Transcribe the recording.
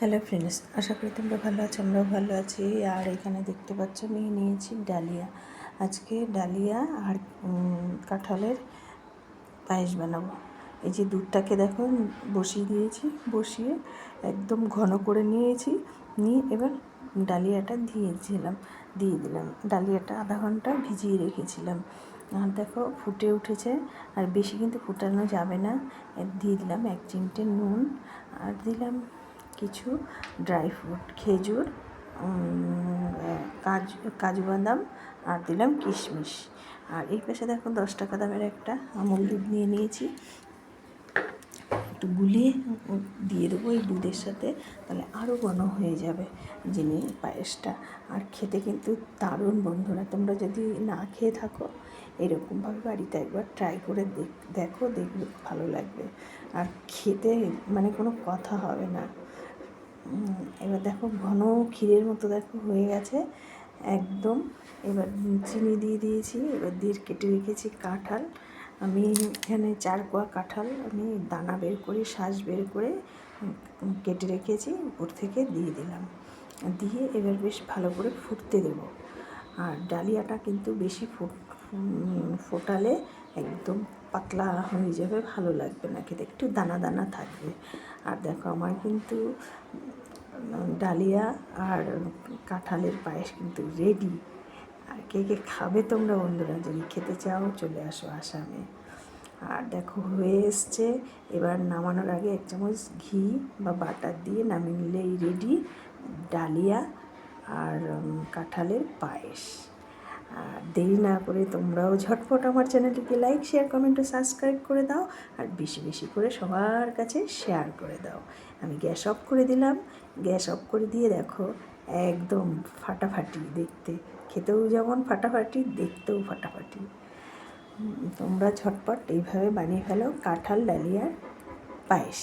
Hello friends, আশা করি তোমরা ভালো আছো, আমরাও ভালো আছি। আর এখানে দেখতে পাচ্ছ আমি নিয়েছি ডালিয়া। আজকে ডালিয়া আর কাঁঠালের পায়েস বানাবো। এই যে দুধটাকে দেখো বসিয়ে দিয়েছি, বসিয়ে একদম ঘন করে নিয়েছি, নিয়ে এবার ডালিয়াটা দিয়ে দিলাম। ডালিয়াটা আধা ঘন্টা ভিজিয়ে রেখেছিলাম। আর দেখো ফুটে উঠেছে, আর বেশি কিন্তু ফুটানো যাবে না। দিয়ে দিলাম 1 চিমটে নুন, আর দিলাম কিছু ড্রাই ফ্রুট, খেজুর, কাজু বাদাম, আর দিলাম কিশমিশ। আর এই পাশে দেখো 10 টাকা দামের একটা আমুল দুধ নিয়ে নিয়েছি, একটু গুলিয়ে দিয়ে দেবো এই দুধের সাথে, তাহলে আরও ঘন হয়ে যাবে পায়েসটা। আর খেতে কিন্তু দারুণ বন্ধুরা, তোমরা যদি না খেয়ে থাকো এরকমভাবে বাড়িতে একবার ট্রাই করে দেখো, দেখবে ভালো লাগবে। আর খেতে মানে কোনো কথা হবে না। এবার দেখো ঘন ক্ষীরের মতো দেখো হয়ে গেছে একদম। এবার চিনি দিয়ে দিয়েছি, এবার দিয়ে কেটে রেখেছি কাঁঠাল। আমি এখানে 4 কোয়া কাঁঠাল আমি দানা বের করে, শাঁস বের করে কেটে রেখেছি, উপর থেকে দিয়ে দিলাম। দিয়ে এবার বেশ ভালো করে ফুটতে দেবো। আর ডালিয়াটা কিন্তু বেশি ফোটালে একদম পাতলা হয়ে যাবে, ভালো লাগবে না খেতে, একটু দানা দানা থাকবে। আর দেখো আমার কিন্তু ডালিয়া আর কাঁঠালের পায়েস কিন্তু রেডি। আর কে কে খাবে তোমরা বন্ধুরা, যদি খেতে চাও চলে আসো আসামে। আর দেখো হয়ে এসছে, এবার নামানোর আগে 1 চামচ ঘি বা বাটার দিয়ে নামিয়ে নিলেই রেডি ডালিয়া আর কাঁঠালের পায়েস। আর দেরি না করে তোমরাও ঝটপট আমার চ্যানেলটিকে লাইক, শেয়ার, কমেন্ট ও সাবস্ক্রাইব করে দাও। আর বেশি বেশি করে সবার কাছে শেয়ার করে দাও। আমি গ্যাস অফ করে দিলাম। গ্যাস অফ করে দিয়ে দেখো একদম ফাটাফাটি দেখতে, খেতেও যেমন ফাটাফাটি, দেখতেও ফাটাফাটি। তোমরা ঝটপট এইভাবে বানিয়ে ফেলো কাঁঠাল ডালিয়ার পায়েস।